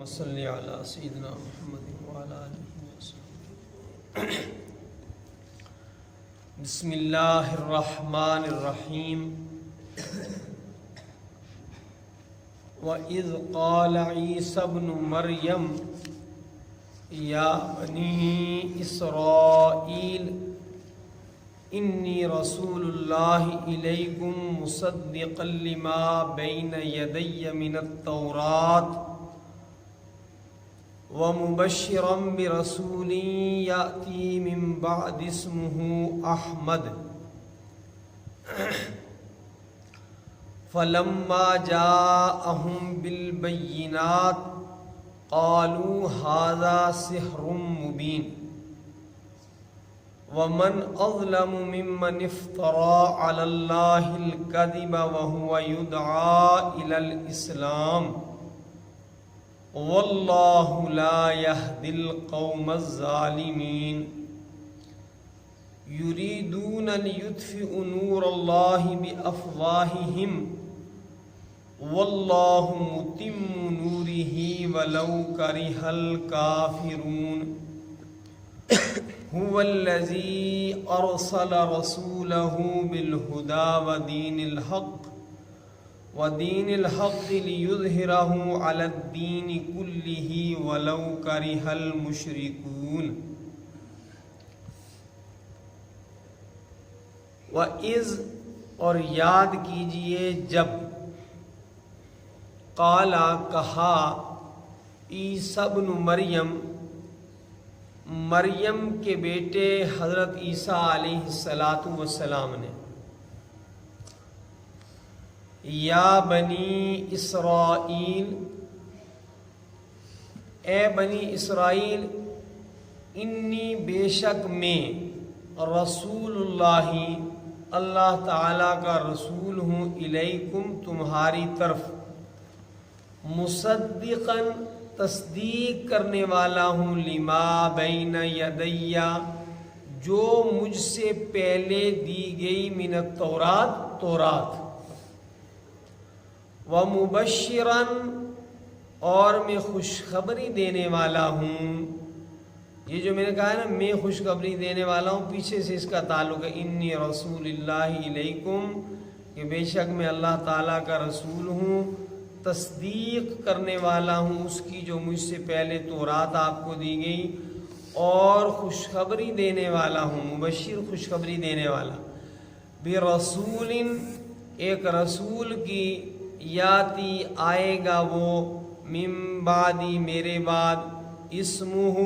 صلی علی سیدنا محمد وعلی آلہ وصحبہ۔ بسم اللہ الرحمن الرحیم۔ وَإِذْ قَالَ عِيسَى ابْنُ مَرْيَمَ يَا بَنِي إِسْرَائِيلَ إِنِّي رَسُولُ اللَّهِ إِلَيْكُمْ مُصَدِّقًا لِمَا بَيْنَ يَدَيَّ مِنَ التَّوْرَاةِ وَمُبَشِّرًا بِرَسُولٍ يَأْتِي مِن بَعْدِ اسْمُهُ أَحْمَدُ فَلَمَّا جَاءَهُم بِالْبَيِّنَاتِ قَالُوا هَذَا سِحْرٌ مُبِينٌ وَمَنْ أَظْلَمُ مِمَّنِ افْتَرَىٰ عَلَى اللَّهِ الْكَذِبَ وَهُوَ يُدْعَىٰ إِلَى الْإِسْلَامِ وَاللَّهُ لَا يَهْدِي الْقَوْمَ الظَّالِمِينَ يُرِيدُونَ لِيُطْفِئُوا نُورَ اللَّهِ بِأَفْوَاهِهِمْ وَاللَّهُ مُتِمُّ نُورِهِ وَلَوْ كَرِهَ الْكَافِرُونَ هُوَ الَّذِي أَرْسَلَ رَسُولَهُ بِالْهُدَىٰ ودين الحق ليظهره على الدين كله ولو كره المشركون وَإِذْ اور یاد کیجئے جب قالا کہا عیسیٰ ابن مریم مریم کے بیٹے حضرت عیسیٰ علیہ السلام نے یا بنی اسرائیل اے بنی اسرائیل انی بے شک میں رسول اللہ تعالیٰ کا رسول ہوں الیکم تمہاری طرف مصدقاً تصدیق کرنے والا ہوں لما بین یدیّ جو مجھ سے پہلے دی گئی من التورات وَمُبَشِّرًا اور میں خوشخبری دینے والا ہوں۔ یہ جو میں نے کہا ہے نا میں خوشخبری دینے والا ہوں، پیچھے سے اس کا تعلق ہے انی رسول اللہ علیکم کہ بے شک میں اللہ تعالیٰ کا رسول ہوں، تصدیق کرنے والا ہوں اس کی جو مجھ سے پہلے تورات آپ کو دی گئی، اور خوشخبری دینے والا ہوں، مبشر خوشخبری دینے والا برسول ایک رسول کی یاتی آئے گا وہ من بعدی میرے بعد اسمہ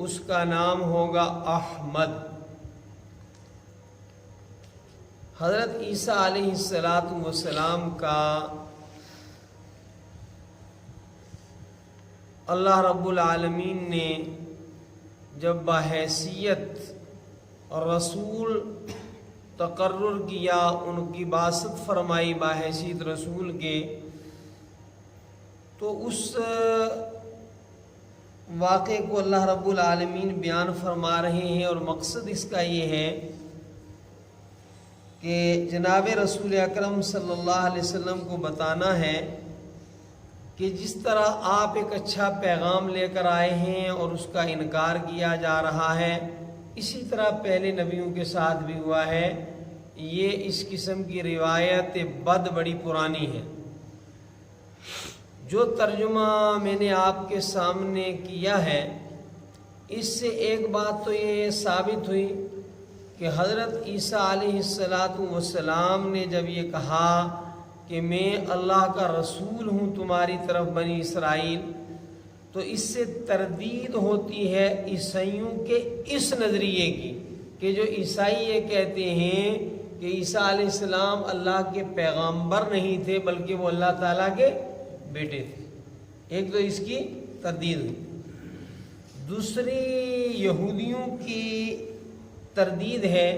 اس کا نام ہوگا احمد۔ حضرت عیسیٰ علیہ السلام کا اللہ رب العالمین نے جب بحیثیت رسول تقرر کیا، ان کی بعثت فرمائی بحیثیت رسول کے، تو اس واقعے کو اللہ رب العالمین بیان فرما رہے ہیں، اور مقصد اس کا یہ ہے کہ جناب رسول اکرم صلی اللہ علیہ وسلم کو بتانا ہے کہ جس طرح آپ ایک اچھا پیغام لے کر آئے ہیں اور اس کا انکار کیا جا رہا ہے، اسی طرح پہلے نبیوں کے ساتھ بھی ہوا ہے۔ یہ اس قسم کی روایت بد بڑی پرانی ہے۔ جو ترجمہ میں نے آپ کے سامنے کیا ہے، اس سے ایک بات تو یہ ثابت ہوئی کہ حضرت عیسیٰ علیہ السلام نے جب یہ کہا کہ میں اللہ کا رسول ہوں تمہاری طرف بنی اسرائیل، تو اس سے تردید ہوتی ہے عیسائیوں کے اس نظریے کی کہ جو عیسائی یہ کہتے ہیں کہ عیسیٰ علیہ السلام اللہ کے پیغامبر نہیں تھے بلکہ وہ اللہ تعالیٰ کے بیٹے تھے۔ ایک تو اس کی تردید ہوئی، دوسری یہودیوں کی تردید ہے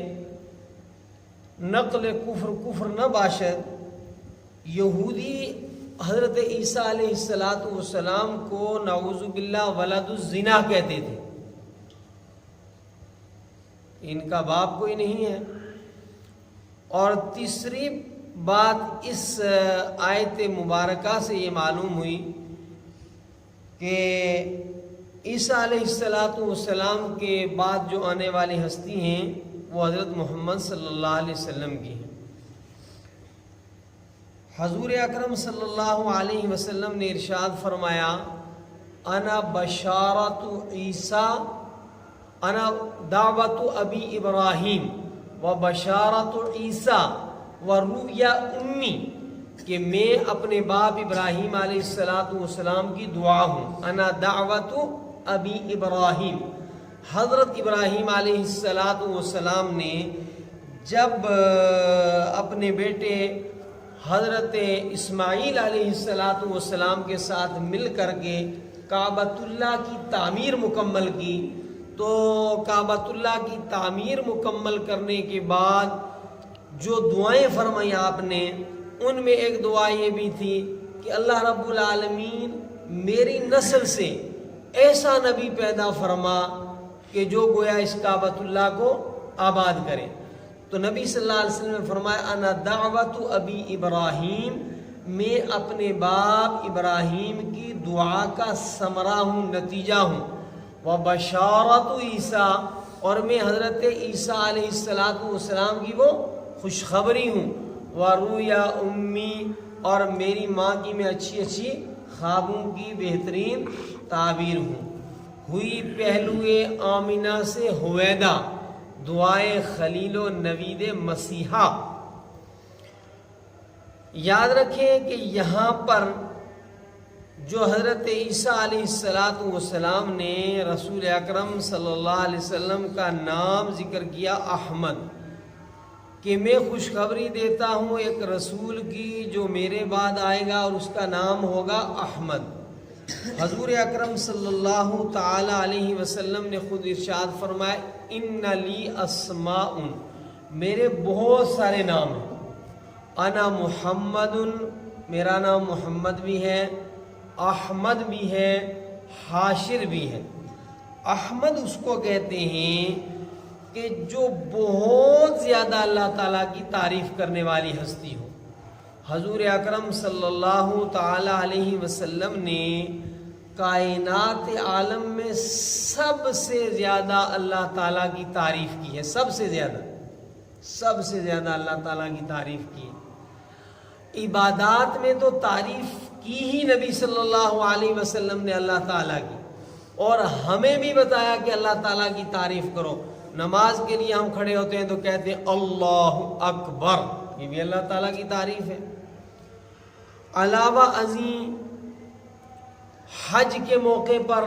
نقل کفر نہ باشد، یہودی حضرت عیسیٰ علیہ السلام کو نعوذ باللہ ولد الزنا کہتے تھے، ان کا باپ کوئی نہیں ہے۔ اور تیسری بات اس آیت مبارکہ سے یہ معلوم ہوئی کہ عیسیٰ علیہ السلام کے بعد جو آنے والی ہستی ہیں وہ حضرت محمد صلی اللہ علیہ وسلم کی ہیں۔ حضور اکرم صلی اللہ علیہ وسلم نے ارشاد فرمایا انا بشارت عیسیٰ انا دعوت ابی ابراہیم و بشارت عیسیٰ و رؤیا امی، کہ میں اپنے باپ ابراہیم علیہ السلام کی دعا ہوں۔ انا دعوت ابی ابراہیم، حضرت ابراہیم علیہ السلام نے جب اپنے بیٹے حضرت اسماعیل علیہ السلام کے ساتھ مل کر کے کعبۃ اللہ کی تعمیر مکمل کی، تو کعبۃ اللہ کی تعمیر مکمل کرنے کے بعد جو دعائیں فرمائیں آپ نے، ان میں ایک دعا یہ بھی تھی کہ اللہ رب العالمین میری نسل سے ایسا نبی پیدا فرما کہ جو گویا اس کعبۃ اللہ کو آباد کرے۔ تو نبی صلی اللہ علیہ وسلم نے فرمایا انا دعوت ابی ابراہیم، میں اپنے باپ ابراہیم کی دعا کا ثمرہ ہوں، نتیجہ ہوں۔ و بشارت عیسیٰ، اور میں حضرت عیسیٰ علیہ السلام کی وہ خوشخبری ہوں۔ و رؤیا امی، اور میری ماں کی میں اچھی اچھی خوابوں کی بہترین تعبیر ہوں۔ ہوئی پہلوئے آمینہ سے ہویدا، دعائے خلیل و نوید مسیحا۔ یاد رکھیں کہ یہاں پر جو حضرت عیسیٰ علیہ السلام نے رسول اکرم صلی اللہ علیہ وسلم کا نام ذکر کیا احمد، کہ میں خوشخبری دیتا ہوں ایک رسول کی جو میرے بعد آئے گا اور اس کا نام ہوگا احمد۔ حضور اکرم صلی اللہ تعالی علیہ وسلم نے خود ارشاد فرمایا ان لی اسماء، میرے بہت سارے نام ہیں۔ انا محمد، میرا نام محمد بھی ہے، احمد بھی ہے، حاشر بھی ہے۔ احمد اس کو کہتے ہیں کہ جو بہت زیادہ اللہ تعالیٰ کی تعریف کرنے والی ہستی ہو۔ حضور اکرم صلی اللہ تعالی علیہ وسلم نے کائنات عالم میں سب سے زیادہ اللہ تعالیٰ کی تعریف کی ہے، سب سے زیادہ اللہ تعالیٰ کی تعریف کی ہے۔ عبادات میں تو تعریف کی ہی نبی صلی اللہ علیہ وسلم نے اللہ تعالیٰ کی، اور ہمیں بھی بتایا کہ اللہ تعالیٰ کی تعریف کرو۔ نماز کے لیے ہم کھڑے ہوتے ہیں تو کہتے ہیں اللہ اکبر، یہ بھی اللہ تعالیٰ کی تعریف ہے۔ علاوہ ازیں حج کے موقع پر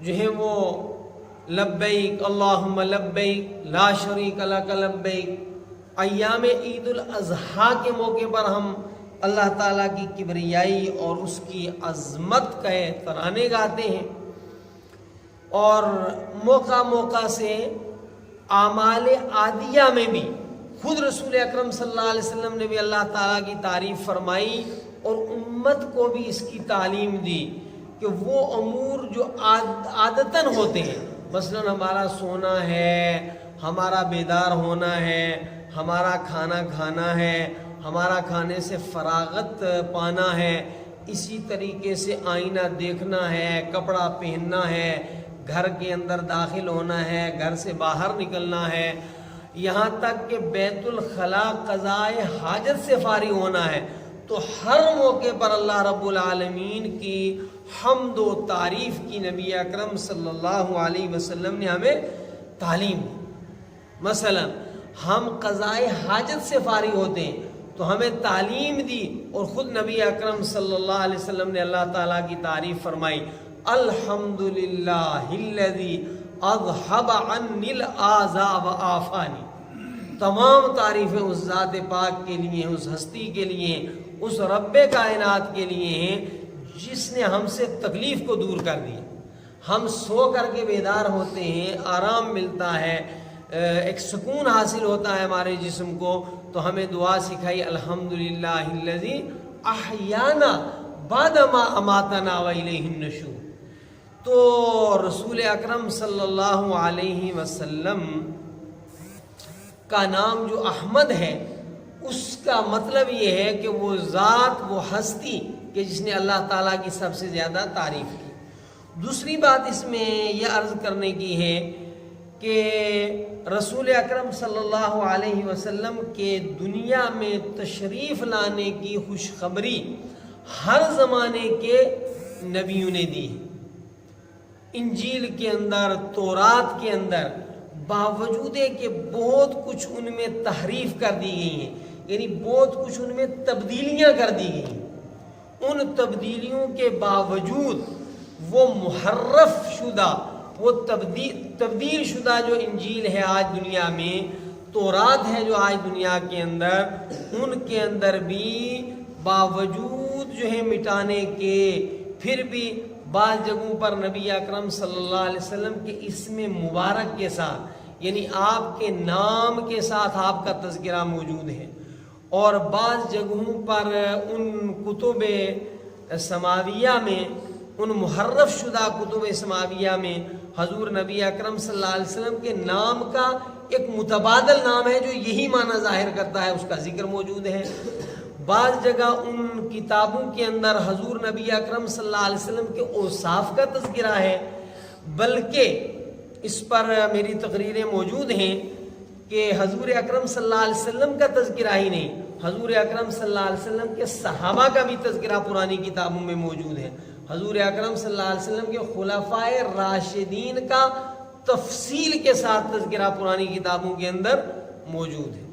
جو ہے وہ لبیک اللہم لبیک لا شریک لک لبیک، ایام عید الاضحیٰ کے موقع پر ہم اللہ تعالیٰ کی کبریائی اور اس کی عظمت کے ترانے گاتے ہیں، اور موقع موقع سے اعمال عادیہ میں بھی خود رسول اکرم صلی اللہ علیہ وسلم نے بھی اللہ تعالیٰ کی تعریف فرمائی اور امت کو بھی اس کی تعلیم دی کہ وہ امور جو عادتاً ہوتے ہیں، مثلا ہمارا سونا ہے، ہمارا بیدار ہونا ہے، ہمارا کھانا کھانا ہے، ہمارا کھانے سے فراغت پانا ہے، اسی طریقے سے آئینہ دیکھنا ہے، کپڑا پہننا ہے، گھر کے اندر داخل ہونا ہے، گھر سے باہر نکلنا ہے، یہاں تک کہ بیت الخلاء قضائے حاجت سے فارغ ہونا ہے، تو ہر موقع پر اللہ رب العالمین کی حمد و تعریف کی نبی اکرم صلی اللہ علیہ وسلم نے ہمیں تعلیم دی۔ مثلا ہم قضائے حاجت سے فارغ ہوتے ہیں تو ہمیں تعلیم دی، اور خود نبی اکرم صلی اللہ علیہ وسلم نے اللہ تعالیٰ کی تعریف فرمائی الحمدللہ الذی اذھب عنی الاذى وعافانی۔ تمام تعریفیں اس ذات پاک کے لیے ہیں، اس ہستی کے لیے ہیں، اس رب کائنات کے لیے ہیں جس نے ہم سے تکلیف کو دور کر دیا۔ ہم سو کر کے بیدار ہوتے ہیں، آرام ملتا ہے، ایک سکون حاصل ہوتا ہے ہمارے جسم کو، تو ہمیں دعا سکھائی الحمدللہ الذی احیانا بعد ما اماتنا والیہ النشور۔ تو رسول اکرم صلی اللہ علیہ وسلم کا نام جو احمد ہے، اس کا مطلب یہ ہے کہ وہ ذات، وہ ہستی کہ جس نے اللہ تعالیٰ کی سب سے زیادہ تعریف کی۔ دوسری بات اس میں یہ عرض کرنے کی ہے کہ رسول اکرم صلی اللہ علیہ وسلم کے دنیا میں تشریف لانے کی خوشخبری ہر زمانے کے نبیوں نے دی ہے۔ انجیل کے اندر، تورات کے اندر، باوجود کہ بہت کچھ ان میں تحریف کر دی گئی ہیں، یعنی بہت کچھ ان میں تبدیلیاں کر دی گئی ہیں، ان تبدیلیوں کے باوجود وہ محرف شدہ، وہ تبدیل شدہ جو انجیل ہے آج دنیا میں، تورات ہے جو آج دنیا کے اندر، ان کے اندر بھی باوجود جو ہے مٹانے کے، پھر بھی بعض جگہوں پر نبی اکرم صلی اللہ علیہ وسلم کے اسم مبارک کے ساتھ، یعنی آپ کے نام کے ساتھ آپ کا تذکرہ موجود ہے، اور بعض جگہوں پر ان کتب سماویہ میں، ان محرف شدہ کتب سماویہ میں حضور نبی اکرم صلی اللہ علیہ وسلم کے نام کا ایک متبادل نام ہے جو یہی معنی ظاہر کرتا ہے، اس کا ذکر موجود ہے۔ بعض جگہ ان کتابوں کے اندر حضور نبی اکرم صلی اللہ علیہ وسلم کے اوصاف کا تذکرہ ہے، بلکہ اس پر میری تقریریں موجود ہیں کہ حضور اکرم صلی اللہ علیہ وسلم کا تذکرہ ہی نہیں، حضور اکرم صلی اللہ علیہ وسلم کے صحابہ کا بھی تذکرہ پرانی کتابوں میں موجود ہے، حضور اکرم صلی اللہ علیہ وسلم کے خلفائے راشدین کا تفصیل کے ساتھ تذکرہ پرانی کتابوں کے اندر موجود ہے۔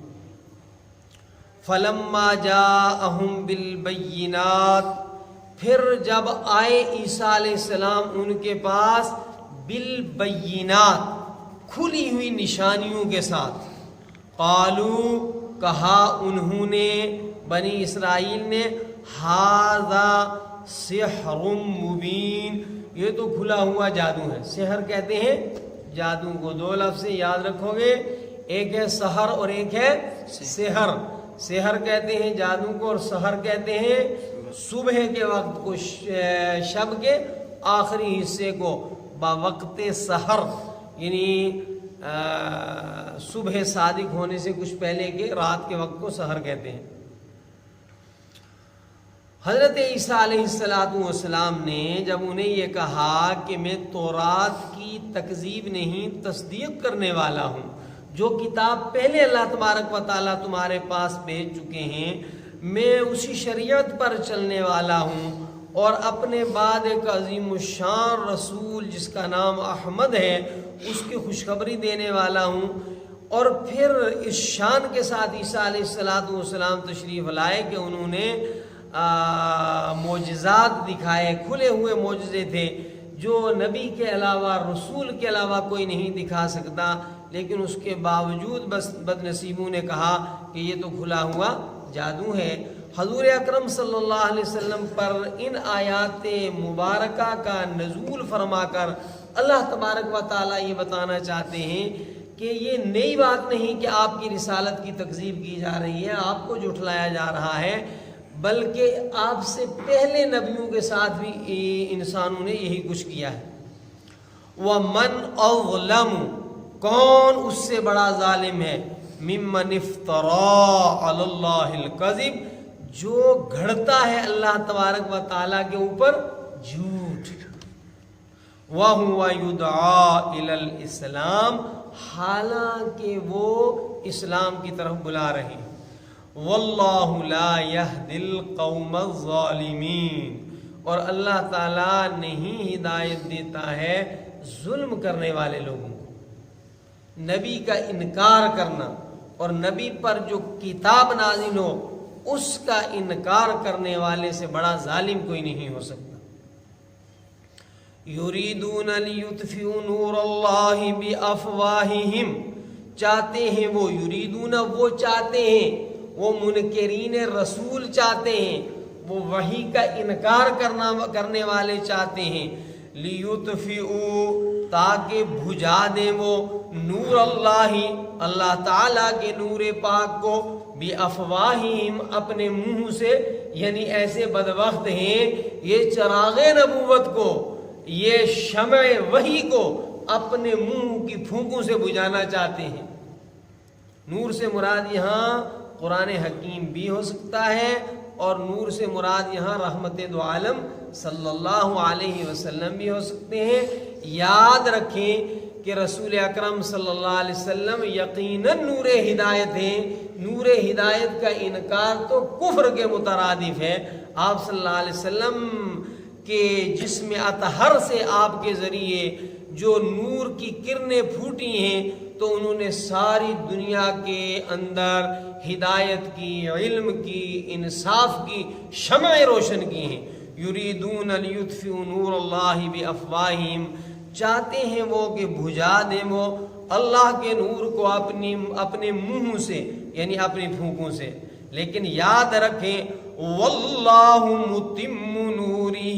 فلما جاءہم بالبینات، پھر جب آئے عیسیٰ علیہ السلام ان کے پاس بالبینات، کھلی ہوئی نشانیوں کے ساتھ، قالو، کہا انہوں نے، بنی اسرائیل نے، ھذا سحر مبین، یہ تو کھلا ہوا جادو ہے۔ سحر کہتے ہیں جادو کو، دو لفظ سے یاد رکھو گے، ایک ہے سحر اور ایک ہے سحر۔ سحر کہتے ہیں جادو کو، اور سحر کہتے ہیں صبح کے وقت کو، شب کے آخری حصے کو، باوقت سحر، یعنی صبح صادق ہونے سے کچھ پہلے کے رات کے وقت کو سحر کہتے ہیں۔ حضرت عیسیٰ علیہ السلام نے جب انہیں یہ کہا کہ میں تورات کی تکذیب نہیں تصدیق کرنے والا ہوں، جو کتاب پہلے اللہ تبارک و تعالیٰ تمہارے پاس بھیج چکے ہیں، میں اسی شریعت پر چلنے والا ہوں، اور اپنے بعد ایک عظیم الشان رسول جس کا نام احمد ہے اس کی خوشخبری دینے والا ہوں۔ اور پھر اس شان کے ساتھ عیسیٰ علیہ السلام تشریف لائے کہ انہوں نے معجزات دکھائے، کھلے ہوئے معجزے تھے جو نبی کے علاوہ، رسول کے علاوہ کوئی نہیں دکھا سکتا، لیکن اس کے باوجود بس بد نصیبوں نے کہا کہ یہ تو کھلا ہوا جادو ہے۔ حضور اکرم صلی اللہ علیہ وسلم پر ان آیات مبارکہ کا نزول فرما کر اللہ تبارک و تعالیٰ یہ بتانا چاہتے ہیں کہ یہ نئی بات نہیں کہ آپ کی رسالت کی تکذیب کی جا رہی ہے، آپ کو جھٹلایا جا رہا ہے، بلکہ آپ سے پہلے نبیوں کے ساتھ بھی انسانوں نے یہی کچھ کیا ہے۔ وَمَنْ أَظْلَمُ، کون اس سے بڑا ظالم ہے، مِمَّنِ افْتَرَىٰ عَلَى اللَّهِ الْكَذِبِ، جو گھڑتا ہے اللہ تبارک و تعالیٰ کے اوپر جھوٹ، وَهُوَ يُدْعَىٰ إِلَى الْإِسْلَامِ، حالانکہ وہ اسلام کی طرف بلا رہے ہیں۔ وَاللَّهُ لَا يَهْدِي الْقَوْمَ الظَّالِمِينَ، اور اللہ تعالیٰ نہیں ہدایت دیتا ہے ظلم کرنے والے لوگوں کو۔ نبی کا انکار کرنا اور نبی پر جو کتاب نازل ہو اس کا انکار کرنے والے سے بڑا ظالم کوئی نہیں ہو سکتا۔ یریدون لیطفئوا نور اللہ بافواہہم، چاہتے ہیں وہ، یریدون وہ چاہتے ہیں، وہ منکرین رسول چاہتے ہیں، وہ وحی کا انکار کرنے والے چاہتے ہیں، لیطفئوا، تاکہ بجھا دیں وہ، نور اللہ، اللہ تعالیٰ کے نور پاک کو، بافواہہم، اپنے منہ سے، یعنی ایسے بدبخت ہیں یہ چراغ نبوت کو، یہ شمع وحی کو اپنے منہ کی پھونکوں سے بجھانا چاہتے ہیں۔ نور سے مراد یہاں قرآن حکیم بھی ہو سکتا ہے اور نور سے مراد یہاں رحمت دو عالم صلی اللہ علیہ وسلم بھی ہو سکتے ہیں۔ یاد رکھیں کہ رسول اکرم صلی اللہ علیہ وسلم یقیناً نور ہدایت ہیں۔ نور ہدایت کا انکار تو کفر کے مترادف ہے۔ آپ صلی اللہ علیہ وسلم کے جسم اطہر سے آپ کے ذریعے جو نور کی کرنیں پھوٹی ہیں تو انہوں نے ساری دنیا کے اندر ہدایت کی، علم کی، انصاف کی شمعیں روشن کی ہیں۔ یریدون لیطفئوا نور اللہ بافواہہم، چاہتے ہیں وہ کہ بجھا دیں وہ اللہ کے نور کو اپنے منہ سے، یعنی اپنی پھونکوں سے، لیکن یاد رکھیں واللہ متم نورہ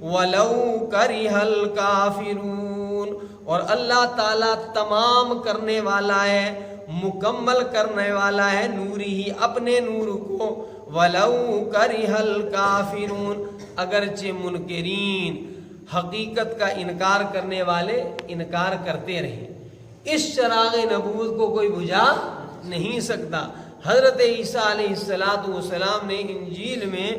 ولو کرہ الکافرون، اور اللہ تعالیٰ تمام کرنے والا ہے، مکمل کرنے والا ہے نورہ، اپنے نور کو، ولو کرہ الکافرون، اگرچہ منکرین، حقیقت کا انکار کرنے والے انکار کرتے رہیں۔ اس چراغ نبوت کو کوئی بجھا نہیں سکتا۔ حضرت عیسیٰ علیہ السلام نے انجیل میں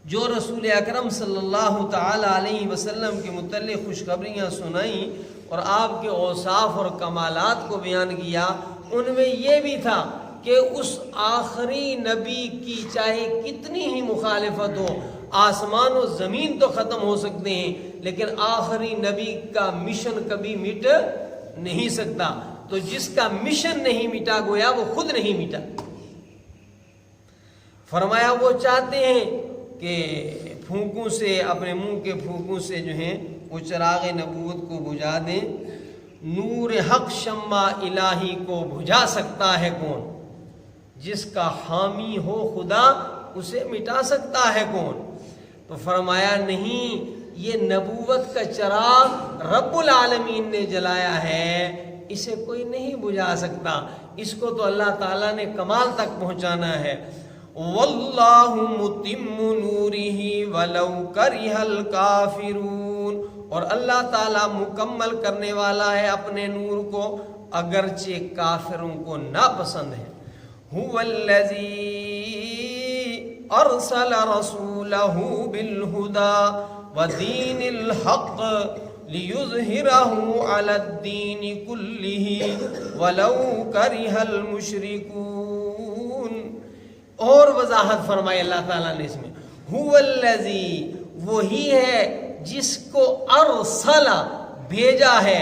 جو رسول اکرم صلی اللہ تعالی علیہ وسلم کے متعلق خوشخبریاں سنائیں اور آپ کے اوصاف اور کمالات کو بیان کیا، ان میں یہ بھی تھا کہ اس آخری نبی کی چاہے کتنی ہی مخالفت ہو، آسمان و زمین تو ختم ہو سکتے ہیں لیکن آخری نبی کا مشن کبھی مٹ نہیں سکتا۔ تو جس کا مشن نہیں مٹا گویا وہ خود نہیں مٹا۔ فرمایا وہ چاہتے ہیں کہ پھونکوں سے، اپنے منہ کے پھونکوں سے جو ہیں وہ چراغ نبوت کو بجھا دیں۔ نور حق شمع الہی کو بجھا سکتا ہے کون؟ جس کا حامی ہو خدا اسے مٹا سکتا ہے کون؟ تو فرمایا نہیں، یہ نبوت کا چراغ رب العالمین نے جلایا ہے، اسے کوئی نہیں بجھا سکتا، اس کو تو اللہ تعالیٰ نے کمال تک پہنچانا ہے۔ واللہ متم نورہ ولو کرہ الکافرون، اور اللہ تعالیٰ مکمل کرنے والا ہے اپنے نور کو اگرچہ کافروں کو ناپسند ہے۔ هو الذی ارسل رسولہ بالہدی ودین الحق لیظہرہ علی الدین کلہ ولو کرہ المشرکون۔ اور وضاحت فرمائی اللہ تعالیٰ نے اس میں، هو الذی، وہی ہے جس کو ارسل، بھیجا ہے،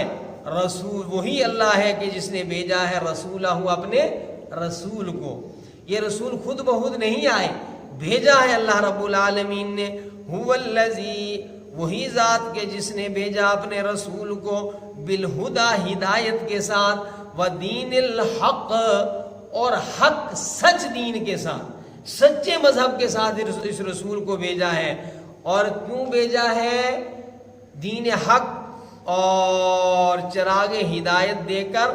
رسول، وہی اللہ ہے کہ جس نے بھیجا ہے رسولہ، اپنے رسول کو۔ یہ رسول خود بخود نہیں آئے، بھیجا ہے اللہ رب العالمین نے۔ هو الذی، وہی ذات کے جس نے بھیجا اپنے رسول کو بالہدی، ہدایت کے ساتھ، ودین الحق، اور حق سچ دین کے ساتھ، سچے مذہب کے ساتھ اس رسول کو بھیجا ہے۔ اور کیوں بھیجا ہے؟ دین حق اور چراغ ہدایت دے کر،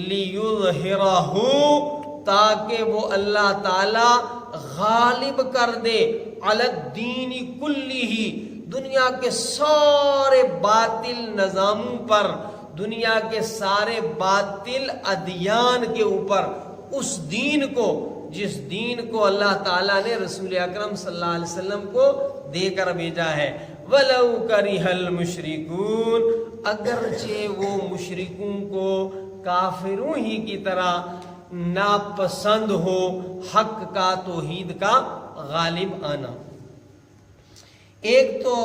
لیظہرہ، تاکہ وہ اللہ تعالی غالب کر دے، علی الدین کلہ، دنیا کے سارے باطل نظاموں پر، دنیا کے سارے باطل ادیان کے اوپر، اس دین کو جس دین کو اللہ تعالیٰ نے رسول اکرم صلی اللہ علیہ وسلم کو دے کر بھیجا ہے۔ وَلَوْ كَرِهَ الْمُشْرِكُونَ، اگرچہ وہ مشرکوں کو کافروں ہی کی طرح ناپسند ہو حق کا، توحید کا غالب آنا۔ ایک تو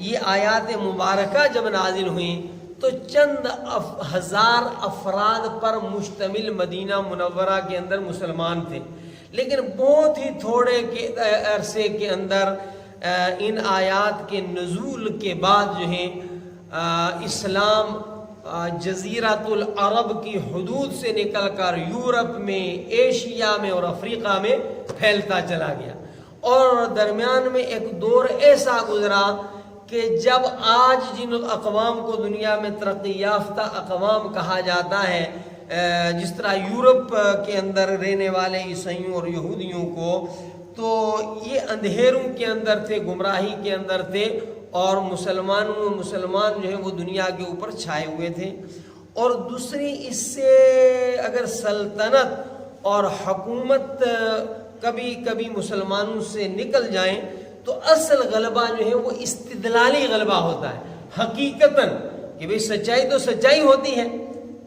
یہ آیات مبارکہ جب نازل ہوئیں تو چند ہزار افراد پر مشتمل مدینہ منورہ کے اندر مسلمان تھے، لیکن بہت ہی تھوڑے عرصے کے اندر ان آیات کے نزول کے بعد جو ہے اسلام جزیرۃ العرب کی حدود سے نکل کر یورپ میں، ایشیا میں اور افریقہ میں پھیلتا چلا گیا۔ اور درمیان میں ایک دور ایسا گزرا کہ جب آج جن اقوام کو دنیا میں ترقی یافتہ اقوام کہا جاتا ہے، جس طرح یورپ کے اندر رہنے والے عیسائیوں اور یہودیوں کو، تو یہ اندھیروں کے اندر تھے، گمراہی کے اندر تھے، اور مسلمان جو ہے وہ دنیا کے اوپر چھائے ہوئے تھے۔ اور دوسری اس سے اگر سلطنت اور حکومت کبھی کبھی مسلمانوں سے نکل جائیں تو اصل غلبہ جو ہے وہ استدلالی غلبہ ہوتا ہے، حقیقتاً کہ بھئی سچائی تو سچائی ہوتی ہے،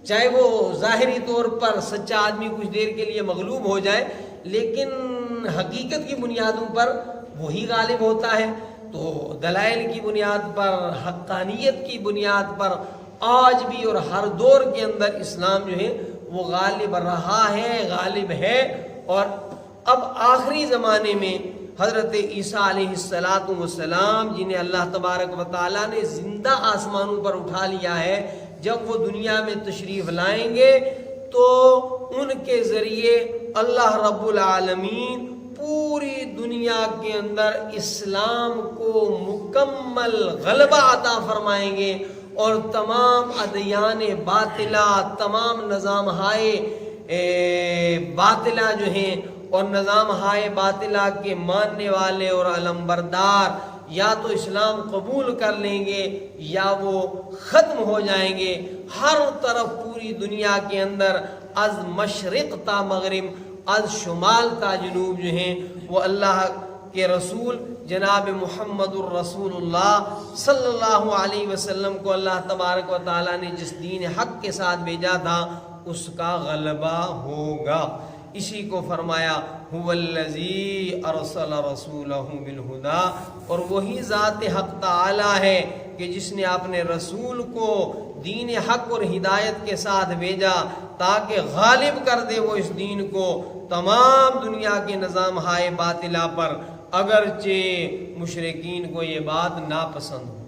چاہے وہ ظاہری طور پر سچا آدمی کچھ دیر کے لیے مغلوب ہو جائے، لیکن حقیقت کی بنیادوں پر وہی غالب ہوتا ہے۔ تو دلائل کی بنیاد پر، حقانیت کی بنیاد پر آج بھی اور ہر دور کے اندر اسلام جو ہے وہ غالب رہا ہے، غالب ہے۔ اور اب آخری زمانے میں حضرت عیسیٰ علیہ السلام جنہیں اللہ تبارک و تعالیٰ نے زندہ آسمانوں پر اٹھا لیا ہے، جب وہ دنیا میں تشریف لائیں گے تو ان کے ذریعے اللہ رب العالمین پوری دنیا کے اندر اسلام کو مکمل غلبہ عطا فرمائیں گے، اور تمام ادیان باطلہ، تمام نظام ہائے باطلہ جو ہیں اور نظام ہائے باطلہ کے ماننے والے اور علمبردار یا تو اسلام قبول کر لیں گے یا وہ ختم ہو جائیں گے۔ ہر طرف پوری دنیا کے اندر از مشرق تا مغرب، از شمال تا جنوب جو ہیں وہ اللہ کے رسول جناب محمد الرسول اللہ صلی اللہ علیہ وسلم کو اللہ تبارک و تعالیٰ نے جس دین حق کے ساتھ بھیجا تھا اس کا غلبہ ہوگا۔ اسی کو فرمایا هو الذی ارسل رسولہ بالہدی، اور وہی ذات حق تعالی ہے کہ جس نے اپنے رسول کو دین حق اور ہدایت کے ساتھ بھیجا تاکہ غالب کر دے وہ اس دین کو تمام دنیا کے نظام ہائے باطلہ پر، اگرچہ مشرکین کو یہ بات ناپسند ہو۔